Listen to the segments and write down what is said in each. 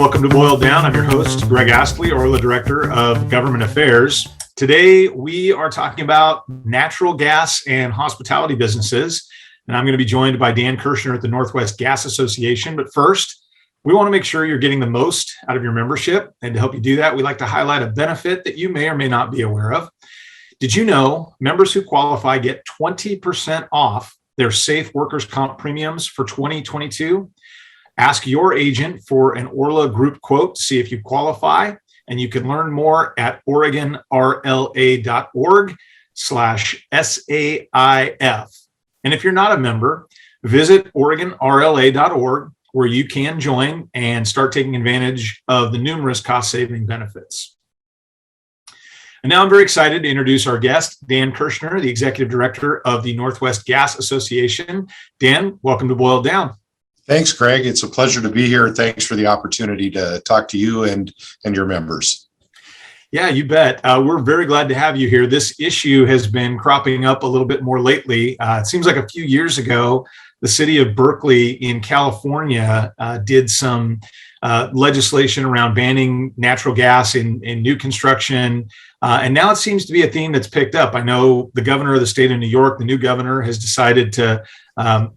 welcome to Boiled Down. I'm your host, Greg Astley, ORLA Director of Government Affairs. Today, we are talking about natural gas and hospitality businesses, and I'm going to be joined by Dan Kirschner at the Northwest Gas Association. But first, we want to make sure you're getting the most out of your membership, and to help you do that, we like to highlight a benefit that you may or may not be aware of. Did you know members who qualify get 20% off their safe workers' comp premiums for 2022? Ask your agent for an ORLA group quote to see if you qualify, and you can learn more at OregonRLA.org/SAIF. And if you're not a member, visit OregonRLA.org, where you can join and start taking advantage of the numerous cost-saving benefits. And now I'm very excited to introduce our guest, Dan Kirschner, the Executive Director of the Northwest Gas Association. Dan, welcome to Boiled Down. Thanks, Greg. It's a pleasure to be here. Thanks for the opportunity to talk to you and your members. Yeah, you bet. We're very glad to have you here. This issue has been cropping up a little bit more lately. It seems like a few years ago, the city of Berkeley in California did some legislation around banning natural gas in new construction. And now it seems to be a theme that's picked up. I know the governor of the state of New York, the new governor, has decided to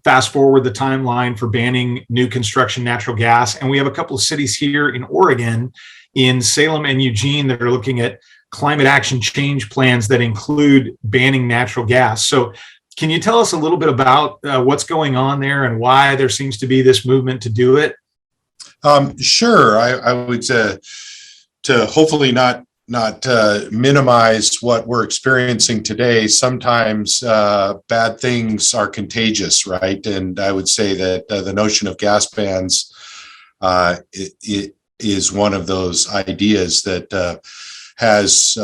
fast forward the timeline for banning new construction natural gas. And we have a couple of cities here in Oregon, in Salem and Eugene, that are looking at climate action change plans that include banning natural gas. So can you tell us a little bit about what's going on there and why there seems to be this movement to do it? Sure. I would to hopefully not minimize what we're experiencing today. Sometimes bad things are contagious, right? And I would say that the notion of gas bans it is one of those ideas that has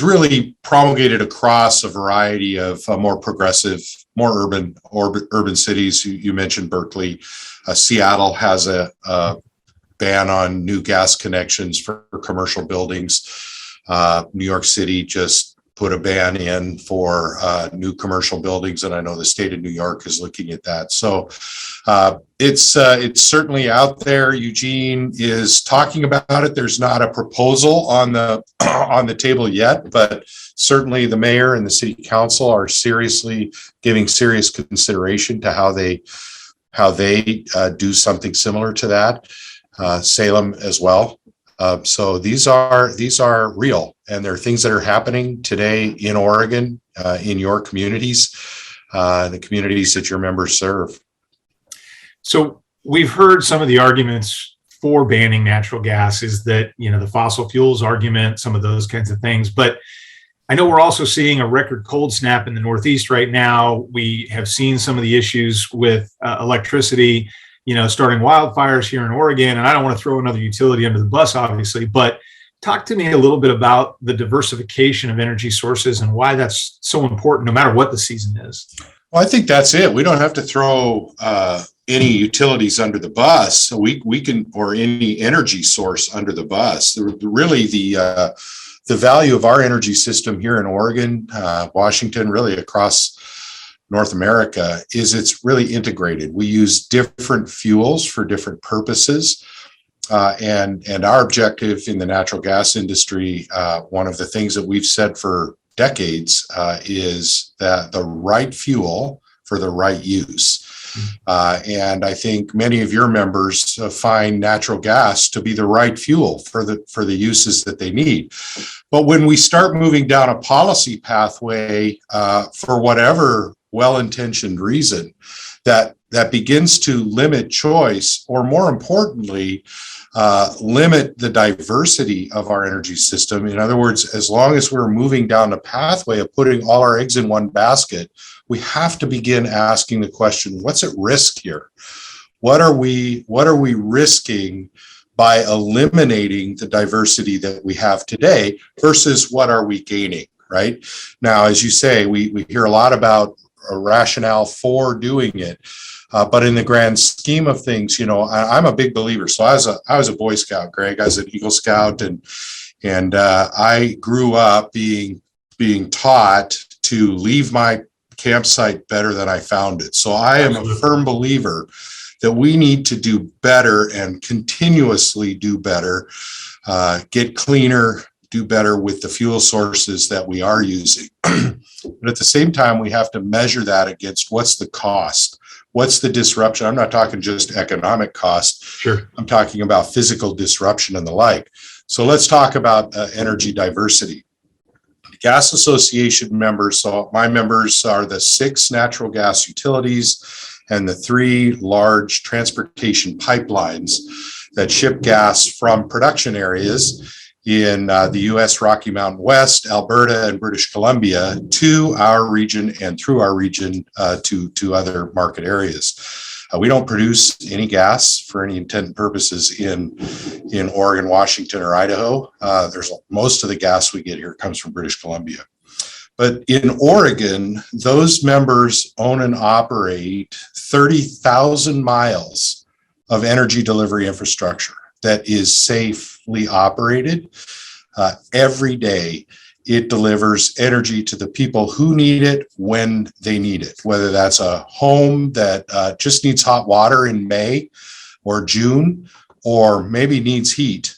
really promulgated across a variety of more progressive, more urban cities. You mentioned Berkeley. Seattle has a ban on new gas connections for commercial buildings. New York City just put a ban in for new commercial buildings, and I know the state of New York is looking at that. So it's certainly out there. Eugene is talking about it. There's not a proposal on the table yet, but certainly the mayor and the city council are seriously giving serious consideration to how they do something similar to that. Salem as well. So these are real, and there are things that are happening today in Oregon, in your communities, the communities that your members serve. So we've heard some of the arguments for banning natural gas is that, the fossil fuels argument, some of those kinds of things. But I know we're also seeing a record cold snap in the Northeast right now. We have seen some of the issues with electricity, starting wildfires here in Oregon. And I don't want to throw another utility under the bus, obviously, but talk to me a little bit about the diversification of energy sources and why that's so important, no matter what the season is. Well, I think that's it. We don't have to throw any utilities under the bus. So we can, or any energy source under the bus. Really, the value of our energy system here in Oregon, Washington, really across North America, is it's really integrated. We use different fuels for different purposes. And our objective in the natural gas industry, one of the things that we've said for decades, is that the right fuel for the right use. And I think many of your members find natural gas to be the right fuel for the uses that they need. But when we start moving down a policy pathway for whatever well-intentioned reason that begins to limit choice, or more importantly, limit the diversity of our energy system. In other words, as long as we're moving down the pathway of putting all our eggs in one basket, we have to begin asking the question, what's at risk here? What are we risking by eliminating the diversity that we have today versus what are we gaining, right? Now, as you say, we hear a lot about a rationale for doing it. But in the grand scheme of things, I'm a big believer. So I was a Boy Scout, Greg. I was an Eagle Scout, and I grew up being taught to leave my campsite better than I found it. So I am a firm believer that we need to do better and continuously do better, get cleaner, do better with the fuel sources that we are using. But at the same time, we have to measure that against what's the cost, what's the disruption. I'm not talking just economic cost. Sure. I'm talking about physical disruption and the like. So let's talk about energy diversity. Gas Association members, so my members are the 6 natural gas utilities and the 3 large transportation pipelines that ship gas from production areas in the U.S. Rocky Mountain West, Alberta, and British Columbia to our region and through our region to other market areas. We don't produce any gas for any intent and purposes in Oregon, Washington, or Idaho. There's most of the gas we get here comes from British Columbia. But in Oregon, those members own and operate 30,000 miles of energy delivery infrastructure that is safely operated. Every day, it delivers energy to the people who need it when they need it, whether that's a home that just needs hot water in May or June, or maybe needs heat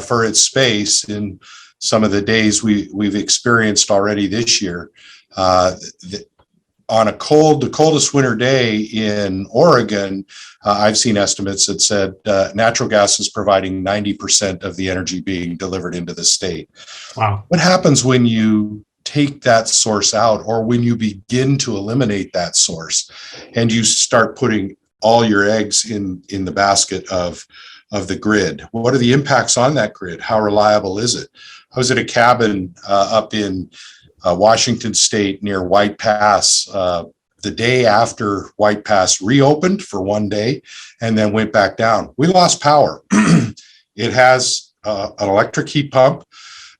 for its space in some of the days we've experienced already this year. On the coldest winter day in Oregon, I've seen estimates that said natural gas is providing 90% of the energy being delivered into the state. Wow. What happens when you take that source out, or when you begin to eliminate that source and you start putting all your eggs in the basket of the grid? What are the impacts on that grid? How reliable is it? I was at a cabin up in Washington State near White Pass the day after White Pass reopened for one day and then went back down. We lost power. It has an electric heat pump.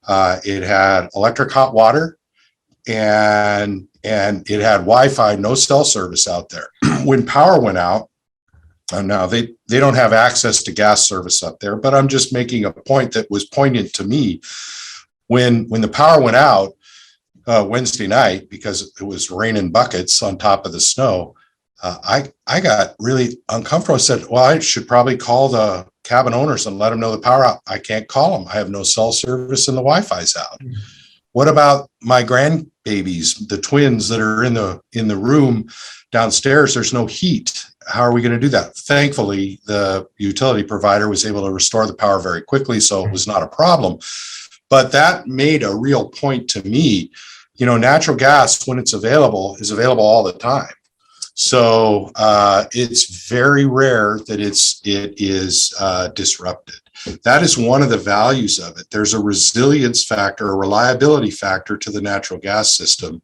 It had electric hot water, and it had Wi-Fi, no cell service out there. When power went out, now they don't have access to gas service up there, but I'm just making a point that was poignant to me. When the power went out Wednesday night, because it was raining buckets on top of the snow, I got really uncomfortable. I said, well, I should probably call the cabin owners and let them know the power out. I can't call them. I have no cell service and the Wi-Fi's out. Mm-hmm. What about my grandbabies, the twins that are in the room downstairs? There's no heat. How are we going to do that? Thankfully, the utility provider was able to restore the power very quickly, so it was not a problem. But that made a real point to me. You know, natural gas, when it's available, is available all the time. So it's very rare that it is disrupted. That is one of the values of it. There's a resilience factor, a reliability factor to the natural gas system.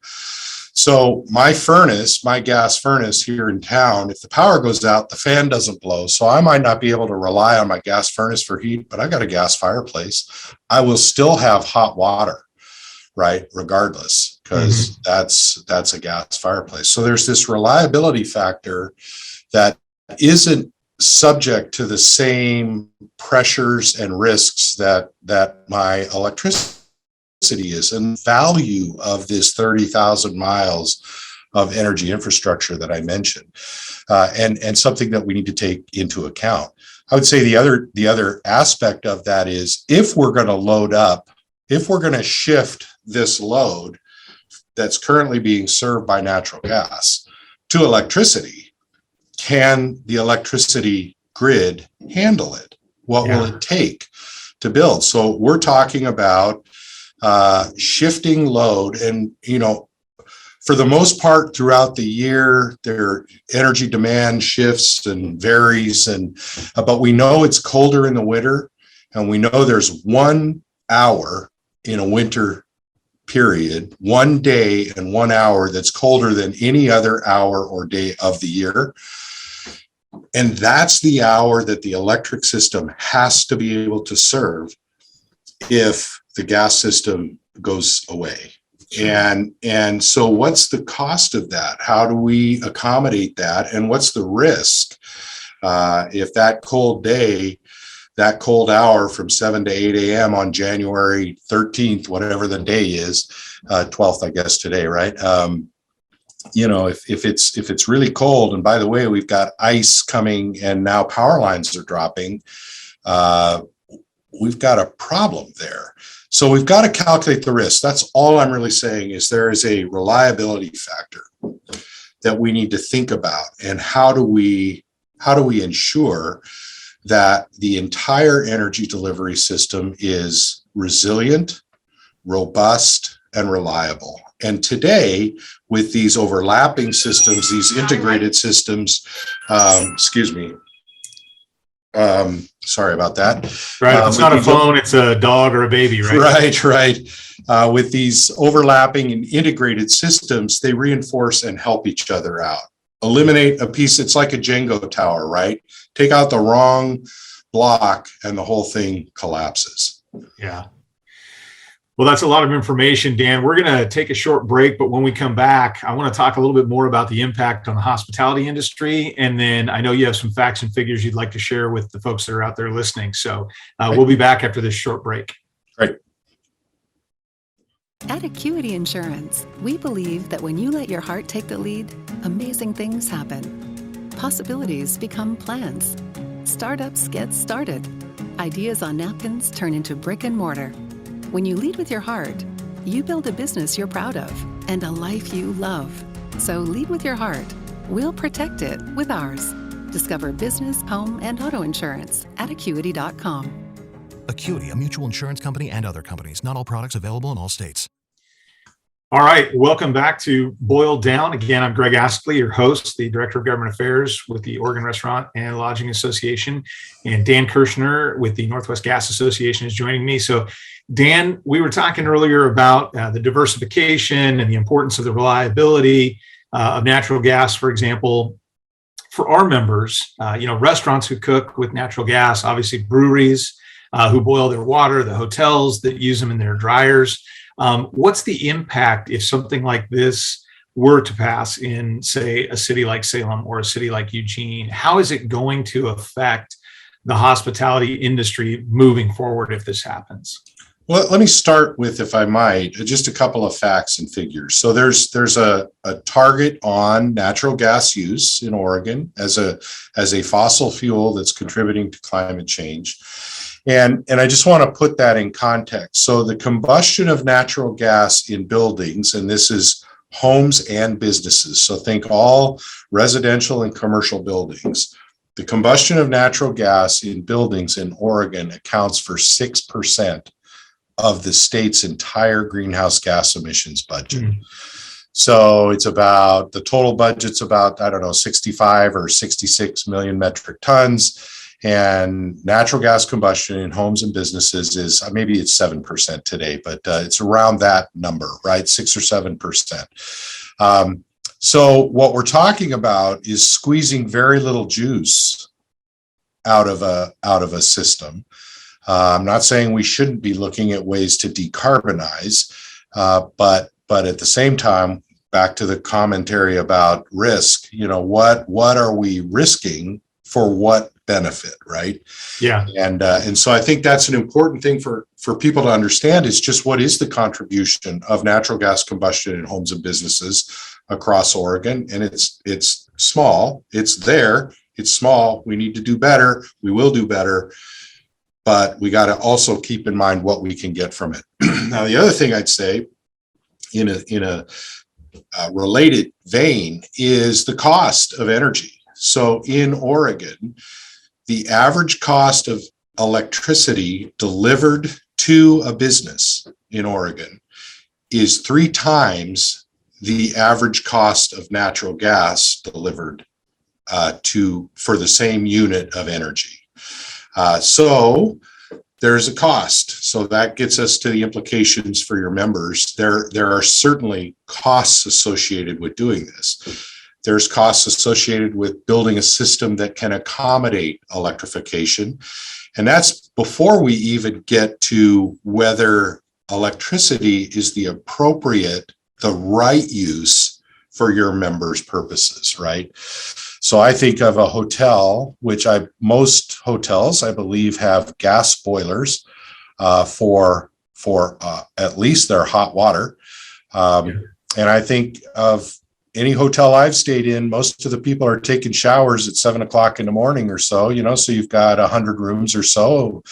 So my gas furnace here in town, if the power goes out, the fan doesn't blow. So I might not be able to rely on my gas furnace for heat, but I got a gas fireplace. I will still have hot water, right? Regardless, because that's a gas fireplace. So there's this reliability factor that isn't subject to the same pressures and risks that my electricity is, and value of this 30,000 miles of energy infrastructure that I mentioned, and something that we need to take into account. I would say the other aspect of that is, if we're going to load up, if we're going to shift this load that's currently being served by natural gas to electricity, can the electricity grid handle it? What will it take to build? So we're talking about shifting load, and for the most part throughout the year, their energy demand shifts and varies, but we know it's colder in the winter, and we know there's 1 hour in a winter period, 1 day and 1 hour that's colder than any other hour or day of the year. And that's the hour that the electric system has to be able to serve if the gas system goes away. And so what's the cost of that? How do we accommodate that? And what's the risk if that cold day, that cold hour from 7 to 8 a.m. on January 13th, whatever the day is, 12th, I guess today, right? if it's really cold, and by the way, we've got ice coming and now power lines are dropping, we've got a problem there. So we've got to calculate the risk. That's all I'm really saying, is there is a reliability factor that we need to think about. And how do we ensure that the entire energy delivery system is resilient, robust, and reliable? And today, with these overlapping systems, these integrated systems, sorry about that. Right. It's not a phone, it's a dog or a baby, right? Right. With these overlapping and integrated systems, they reinforce and help each other out. Eliminate a piece, it's like a Jenga tower, right? Take out the wrong block and the whole thing collapses. Yeah. Well, that's a lot of information, Dan. We're going to take a short break, but when we come back, I want to talk a little bit more about the impact on the hospitality industry. And then I know you have some facts and figures you'd like to share with the folks that are out there listening. So we'll be back after this short break. Great. At Acuity Insurance, we believe that when you let your heart take the lead, amazing things happen. Possibilities become plans. Startups get started. Ideas on napkins turn into brick and mortar. When you lead with your heart, you build a business you're proud of and a life you love. So lead with your heart. We'll protect it with ours. Discover business, home, and auto insurance at acuity.com. Acuity, a mutual insurance company, and other companies. Not all products available in all states. All right. Welcome back to Boiled Down. Again, I'm Greg Astley, your host, the Director of Government Affairs with the Oregon Restaurant and Lodging Association. And Dan Kirschner with the Northwest Gas Association is joining me. So Dan, we were talking earlier about the diversification and the importance of the reliability of natural gas, for example, for our members, restaurants who cook with natural gas, obviously breweries who boil their water, the hotels that use them in their dryers. What's the impact if something like this were to pass in, say, a city like Salem or a city like Eugene? How is it going to affect the hospitality industry moving forward if this happens? Well, let me start with, if I might, just a couple of facts and figures. So there's a target on natural gas use in Oregon as a fossil fuel that's contributing to climate change. And I just want to put that in context. So the combustion of natural gas in buildings, and this is homes and businesses, so think all residential and commercial buildings. The combustion of natural gas in buildings in Oregon accounts for 6% of the state's entire greenhouse gas emissions budget. So it's about, the total budget's about, 65 or 66 million metric tons. And natural gas combustion in homes and businesses is, maybe it's 7% today, but it's around that number, right? 6 or 7%. So what we're talking about is squeezing very little juice out of a system. I'm not saying we shouldn't be looking at ways to decarbonize, but at the same time, back to the commentary about risk, what are we risking for what benefit, right? Yeah. And so I think that's an important thing for people to understand, is just what is the contribution of natural gas combustion in homes and businesses across Oregon. And it's small, it's there, it's small. We need to do better. We will do better. But we got to also keep in mind what we can get from it. Now, the other thing I'd say in a related vein is the cost of energy. So in Oregon, the average cost of electricity delivered to a business in Oregon is 3 times the average cost of natural gas delivered for the same unit of energy. So there's a cost. So that gets us to the implications for your members. There are certainly costs associated with doing this. There's costs associated with building a system that can accommodate electrification. And that's before we even get to whether electricity is the right use for your members' purposes, right? So I think of a hotel, which most hotels, I believe, have gas boilers for at least their hot water. And I think of any hotel I've stayed in, most of the people are taking showers at 7 o'clock in the morning or so, so you've got 100 rooms or so.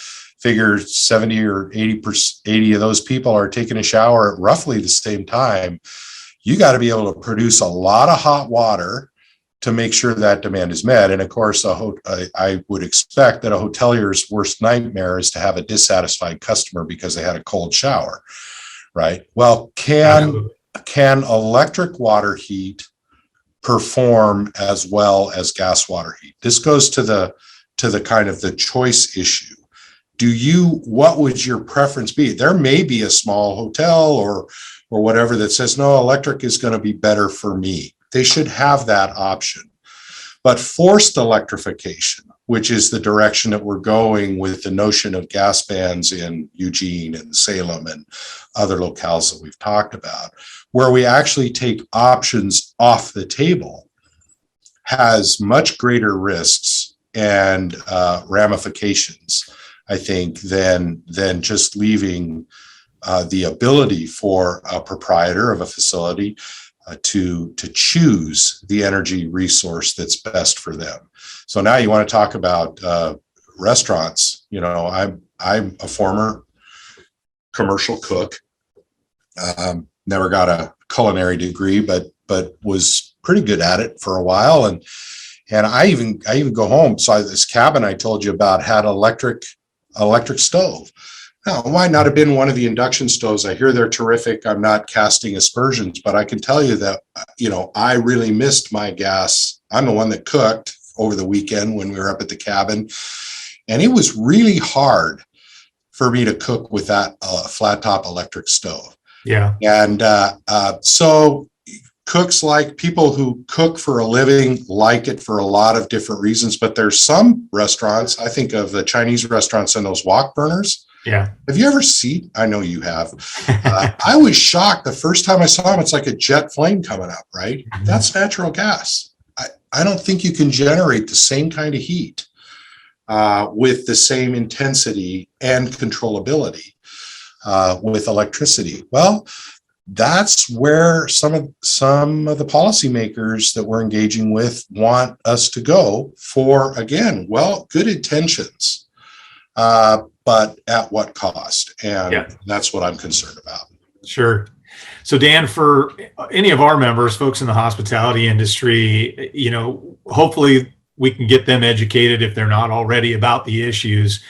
Figure 70 or 80 of those people are taking a shower at roughly the same time. You got to be able to produce a lot of hot water to make sure that demand is met. And of course, I would expect that a hotelier's worst nightmare is to have a dissatisfied customer because they had a cold shower, right? Well, can electric water heat perform as well as gas water heat? This goes to the kind of the choice issue. What would your preference be? There may be a small hotel or whatever that says, no, electric is going to be better for me. They should have that option. But forced electrification, which is the direction that we're going with the notion of gas bans in Eugene and Salem and other locales that we've talked about, where we actually take options off the table, has much greater risks and ramifications, I think, than just leaving the ability for a proprietor of a facility to choose the energy resource that's best for them. So now you want to talk about restaurants. I'm a former commercial cook. Never got a culinary degree, but was pretty good at it for a while. And I even go home. So this cabin I told you about had electric stove. Now, it might not have been one of the induction stoves. I hear they're terrific. I'm not casting aspersions, but I can tell you that, I really missed my gas. I'm the one that cooked over the weekend when we were up at the cabin. And it was really hard for me to cook with that flat top electric stove. Yeah. And so cooks, like people who cook for a living, like it for a lot of different reasons. But there's some restaurants, I think of the Chinese restaurants and those wok burners. Yeah. Have you ever seen? I know you have. I was shocked the first time I saw them. It's like a jet flame coming up, right? Mm-hmm. That's natural gas. I don't think you can generate the same kind of heat with the same intensity and controllability with electricity. Well, that's where some of the policymakers that we're engaging with want us to go for, again, good intentions. But at what cost? And that's what I'm concerned about. Sure. So Dan, for any of our members, folks in the hospitality industry, hopefully we can get them educated if they're not already about the issues.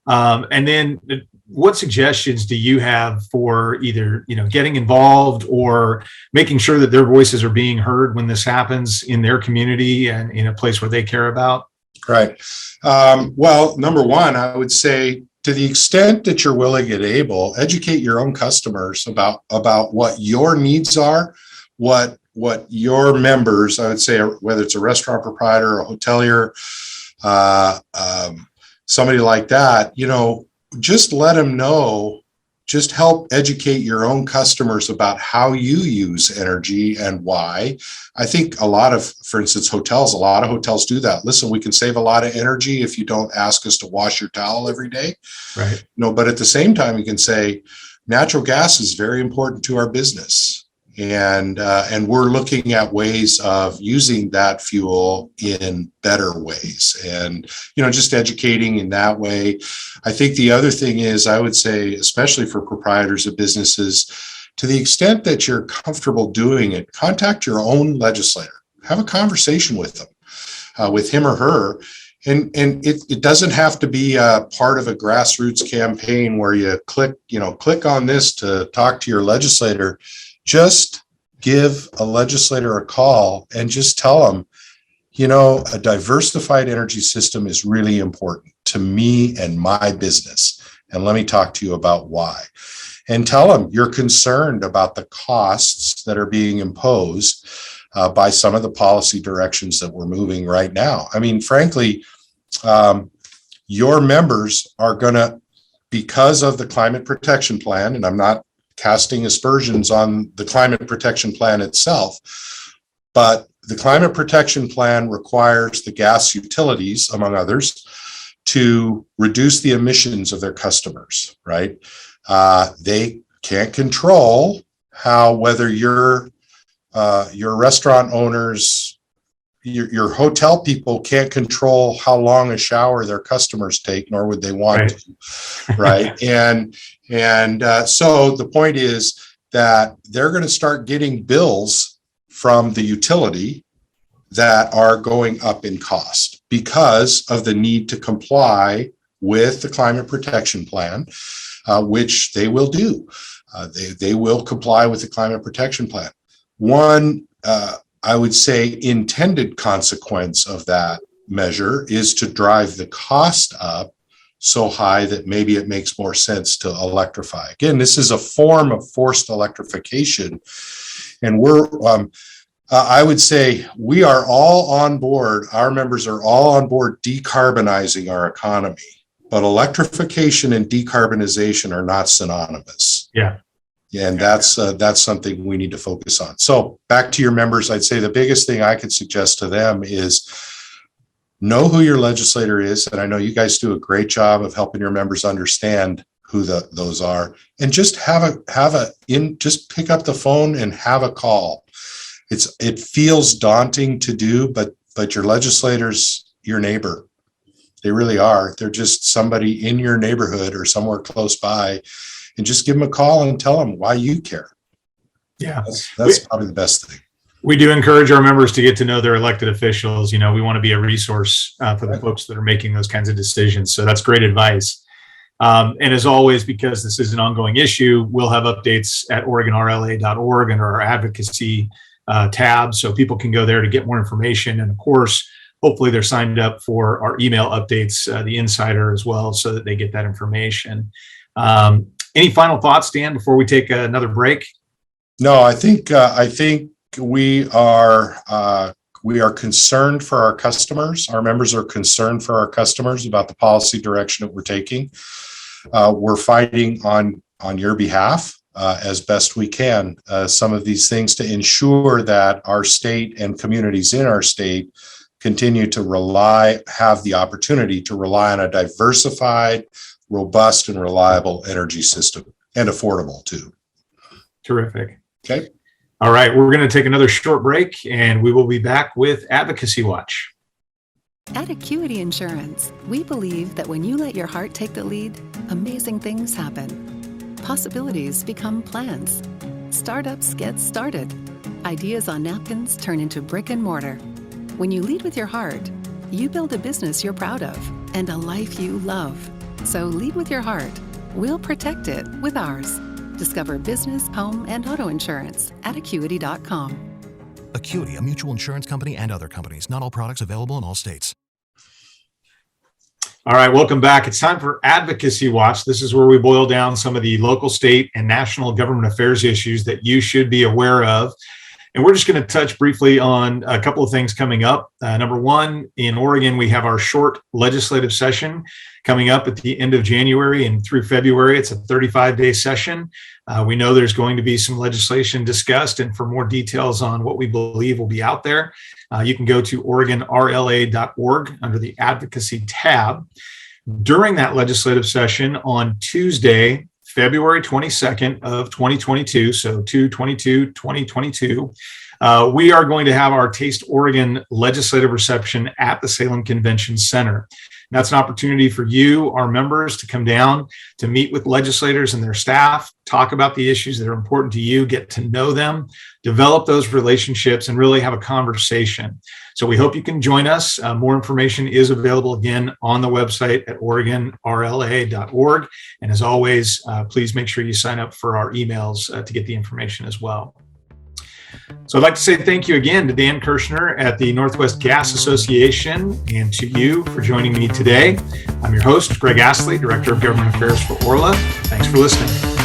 And then what suggestions do you have for either, getting involved or making sure that their voices are being heard when this happens in their community and in a place where they care about? Right. Well, number one, I would say, to the extent that you're willing and able, educate your own customers about what your needs are, what your members, I would say, whether it's a restaurant proprietor, a hotelier, somebody like that, just let them know. Just help educate your own customers about how you use energy and why. I think for instance, a lot of hotels do that. Listen, we can save a lot of energy if you don't ask us to wash your towel every day. Right. But at the same time, you can say natural gas is very important to our business. And we're looking at ways of using that fuel in better ways, and just educating in that way. I think the other thing is, I would say, especially for proprietors of businesses, to the extent that you're comfortable doing it, contact your own legislator, have a conversation with them, with him or her. And it doesn't have to be a part of a grassroots campaign where you click on this to talk to your legislator. Just give a legislator a call and just tell them, a diversified energy system is really important to me and my business. And let me talk to you about why. And tell them you're concerned about the costs that are being imposed by some of the policy directions that we're moving right now. I mean, frankly, your members are going to, because of the climate protection plan, and I'm not casting aspersions on the climate protection plan itself, but the climate protection plan requires the gas utilities, among others, to reduce the emissions of their customers, right? They can't control whether you're your restaurant owners, your hotel people can't control how long a shower their customers take, nor would they want to, right? And so the point is that they're going to start getting bills from the utility that are going up in cost because of the need to comply with the climate protection plan, which they will do. They will comply with the climate protection plan. One, I would say, intended consequence of that measure is to drive the cost up so high that maybe it makes more sense to electrify. Again, this is a form of forced electrification. And I would say we are all on board. Our members are all on board decarbonizing our economy, but electrification and decarbonization are not synonymous. Yeah. And that's something we need to focus on. So back to your members, I'd say the biggest thing I could suggest to them is know who your legislator is. And I know you guys do a great job of helping your members understand who those are, and just just pick up the phone and have a call. It feels daunting to do, but your legislators, your neighbor, they really are. They're just somebody in your neighborhood or somewhere close by, and just give them a call and tell them why you care. Yeah, that's probably the best thing. We do encourage our members to get to know their elected officials. We want to be a resource for the folks that are making those kinds of decisions. So that's great advice. And as always, because this is an ongoing issue, we'll have updates at OregonRLA.org under our advocacy tab, so people can go there to get more information. And of course, hopefully they're signed up for our email updates, the Insider as well, so that they get that information. Any final thoughts, Dan, before we take another break? No, I think we are concerned for our customers. Our members are concerned for our customers about the policy direction that we're taking. We're fighting on your behalf as best we can, some of these things to ensure that our state and communities in our state continue to have the opportunity to rely on a diversified, robust, and reliable energy system, and affordable too. Terrific. Okay. All right, we're going to take another short break, and we will be back with Advocacy Watch. At Acuity Insurance, we believe that when you let your heart take the lead, amazing things happen. Possibilities become plans. Startups get started. Ideas on napkins turn into brick and mortar. When you lead with your heart, you build a business you're proud of and a life you love. So lead with your heart. We'll protect it with ours. Discover business, home, and auto insurance at Acuity.com. Acuity, a mutual insurance company and other companies. Not all products available in all states. All right, welcome back. It's time for Advocacy Watch. This is where we boil down some of the local, state, and national government affairs issues that you should be aware of. And we're just going to touch briefly on a couple of things coming up. Number one, in Oregon, we have our short legislative session coming up at the end of January and through February. It's a 35-day session. We know there's going to be some legislation discussed, and for more details on what we believe will be out there, you can go to OregonRLA.org under the Advocacy tab. During that legislative session on Tuesday, February 22nd of 2022, so 2/22/2022, we are going to have our Taste Oregon legislative reception at the Salem Convention Center. And that's an opportunity for you, our members, to come down to meet with legislators and their staff, talk about the issues that are important to you, get to know them, develop those relationships, and really have a conversation. So we hope you can join us. More information is available again on the website at OregonRLA.org. And as always, please make sure you sign up for our emails to get the information as well. So I'd like to say thank you again to Dan Kirschner at the Northwest Gas Association, and to you for joining me today. I'm your host, Greg Astley, Director of Government Affairs for ORLA. Thanks for listening.